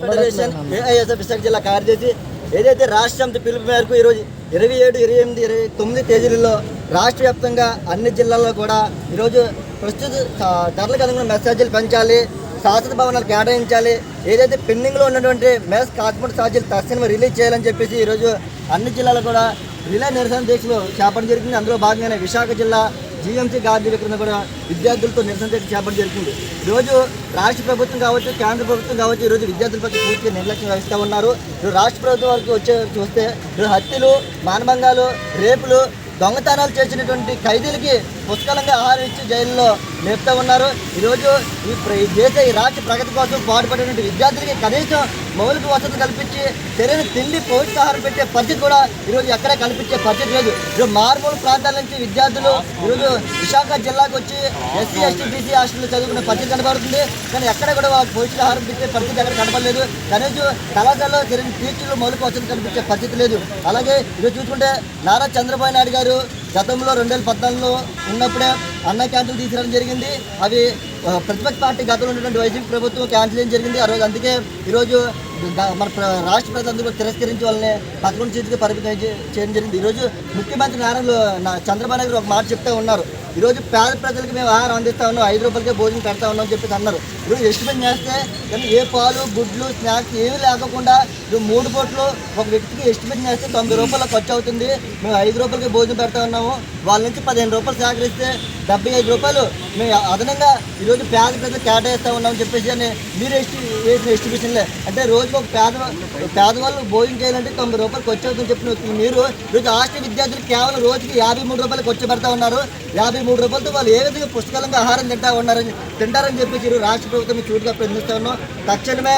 Federation AISF Visakha జిల్లా కార్యదర్శి ఏదైతే రాష్ట్ర సమితి పిలుపు మేరకు ఈరోజు 27, 28, 29 తేదీలలో రాష్ట్ర వ్యాప్తంగా అన్ని జిల్లాల్లో కూడా ఈరోజు ప్రస్తుత ధరలకు అనుగుణ మెసేజీలు పెంచాలి, శాశ్వత భవనాలు కేటాయించాలి, ఏదైతే పెండింగ్లో ఉన్నటువంటి మెస్ కాస్మెటిక్ ఛార్జీలు తక్షణమే రిలీజ్ చేయాలని చెప్పేసి ఈరోజు అన్ని జిల్లాలో కూడా రిలే నిరసన దీక్షలు చేపట్టడం జరిగింది. అందులో భాగంగానే విశాఖ జిల్లా జీఎంసీ గాంధీ విగ్రహం కూడా విద్యార్థులతో నిరసన దీక్ష చేపట్టడం జరిగింది. ఈరోజు రాష్ట్ర ప్రభుత్వం కావచ్చు, కేంద్ర ప్రభుత్వం కావచ్చు, ఈరోజు విద్యార్థుల పట్ల పూర్తిగా నిర్లక్ష్యం వహిస్తూ ఉన్నారు. ఈరోజు రాష్ట్ర ప్రభుత్వం వరకు చూస్తే ఈరోజు హత్యలు, మానభంగాలు, రేపులు, దొంగతనాలు చేసినటువంటి ఖైదీలకి పుష్కలంగా ఆహారం ఇచ్చి జైల్లో నేర్పుతూ ఉన్నారు. ఈరోజు ఈ రాష్ట్ర ప్రగతి కోసం పాటుపడినటువంటి విద్యార్థులకి కనీసం మౌలిక వసతులు కల్పించి సరైన తిండి పౌష్టికాహారం పెట్టే పరిస్థితి కూడా ఈరోజు ఎక్కడా కల్పించే పరిస్థితి లేదు. ఈరోజు మారుమూల ప్రాంతాల నుంచి విద్యార్థులు ఈరోజు విశాఖ జిల్లాకు వచ్చి ఎస్సీ, ఎస్టీ, బీసీ హాస్టల్లో చదువుకునే పరిస్థితి కనబడుతుంది. కానీ ఎక్కడ కూడా వాళ్ళకి పౌష్టికాహారం పెట్టే పరిస్థితి ఎక్కడ కనబడలేదు. కనీసం కళాశాలలో సరైన టీచర్లు మౌలిక వసతులు కల్పించే పరిస్థితి లేదు. అలాగే ఈరోజు చూసుకుంటే నారా చంద్రబాబు నాయుడు గారు గతంలో 2014లో ఉన్నప్పుడే అన్న క్యాంటీన్లు తీసుకురావడం జరిగింది. అవి ప్రతిపక్ష పార్టీ గతంలో ఉన్నటువంటి వైసీపీ ప్రభుత్వం క్యాన్సిల్ చేయడం జరిగింది. ఆ రోజు అందుకే ఈరోజు మన రాష్ట్ర ప్రజలందరూ తిరస్కరించి వాళ్ళని 11 సీట్కి పరిమితం చేయడం జరిగింది. ఈరోజు ముఖ్యమంత్రి చంద్రబాబు నాయుడు ఒక మాట చెప్తూ ఉన్నారు. ఈరోజు పేద ప్రజలకు మేము ఆహారం అందిస్తా ఉన్నాం, 5 రూపాయలకే భోజనం పెడతా ఉన్నాం అని చెప్పేసి అన్నారు. ఈరోజు ఎస్టిమేట్ చేస్తే కానీ ఏ పాలు, గుడ్లు, స్నాక్స్ ఏమీ లేకుండా 3 పూటలు ఒక వ్యక్తికి ఎస్టిమేట్ చేస్తే 90 రూపాయలు ఖర్చు అవుతుంది. మేము 5 రూపాయలకి భోజనం పెడతా ఉన్నాము. వాళ్ళ నుంచి 15 రూపాయలు సేకరిస్తే 75 రూపాయలు మేము అదనంగా ఈరోజు పేద ప్రజలు కేటాయిస్తూ ఉన్నామని చెప్పేసి అని మీరు వేసిన ఎస్టిమేషన్లే. అంటే రోజుకు ఒక పేదవాళ్ళు భోజనం చేయాలంటే 90 రూపాయలు ఖర్చు అవుతుందని చెప్పిన మీరు ఈరోజు హాస్టల్ విద్యార్థులు కేవలం రోజుకి 53 రూపాయలు ఖర్చు పెడతా ఉన్నారు. 53 రూపాయలతో వాళ్ళు ఏ విధంగా పుష్కలంగా ఆహారం తింటారని చెప్పేసి ఈరోజు రాష్ట్ర ప్రభుత్వం చూడుగా ప్రయత్నిస్తూ ఉన్నాం. తక్షణమే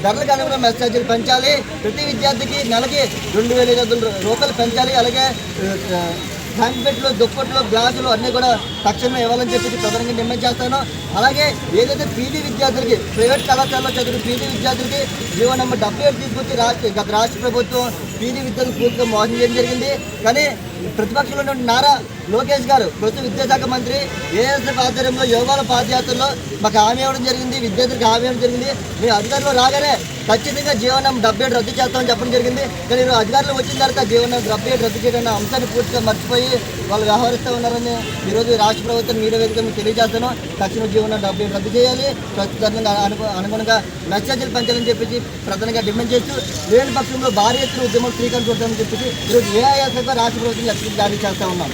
ధరలకు అనుగుణ మెసేజీలు పెంచాలి. ప్రతి విద్యార్థికి నెలకి 2500 రూపాయలు పెంచాలి. అలాగే హ్యాండ్బెట్లు, దుప్పట్లు, గ్లాసులు అన్నీ కూడా తక్షణమే ఇవ్వాలని చెప్పేసి ప్రధానంగా డిమాండ్ చేస్తాను. అలాగే ఏదైతే పీజీ విద్యార్థులకి ప్రైవేట్ కళాశాలలో చదువుకునే పీజీ విద్యార్థులకి జీవో నెంబర్ 77 తీసుకొచ్చి గత రాష్ట్ర ప్రభుత్వం పీజీ విద్యార్థులు పూర్తిగా మోసం చేయడం జరిగింది. కానీ ప్రతిపక్షంలో ఉన్న నారా లోకేష్ గారు ప్రస్తుత విద్యాశాఖ మంత్రి ఏఎస్ఎఫ్ ఆధ్వర్యంలో యోగాల పాదయాత్రలో మాకు హామీ ఇవ్వడం జరిగింది, విద్యార్థులకు హామీ ఇవ్వడం జరిగింది. మీ అధికారంలో రాగానే ఖచ్చితంగా జీవో నెంబర్ 77 రద్దు చేస్తామని చెప్పడం జరిగింది. కానీ ఈరోజు అధికారులు వచ్చిన తర్వాత జీవో నెంబర్ 77 రద్దు చేయడం అంశాన్ని పూర్తిగా మర్చిపోయి వాళ్ళు వ్యవహరిస్తూ ఉన్నారని ఈరోజు రాష్ట్ర ప్రభుత్వం మీడియా వేదిక మీకు తెలియజేస్తాను. తక్షణం జీవో నెంబర్ 77 రద్దు చేయాలి, ప్రస్తుతంగా అనుగుణంగా మెసేజీలు పెంచాలని చెప్పేసి ప్రధానంగా డిమాండ్ చేస్తూ లేని పక్షంలో భారీ ఎత్తున ఉద్యమం శ్రీకారం చుడతామని చెప్పేసి ఈరోజు ఏఐఎస్ఎఫ్ రాష్ట్ర ప్రభుత్వం జారీ చేస్తూ ఉన్నాం.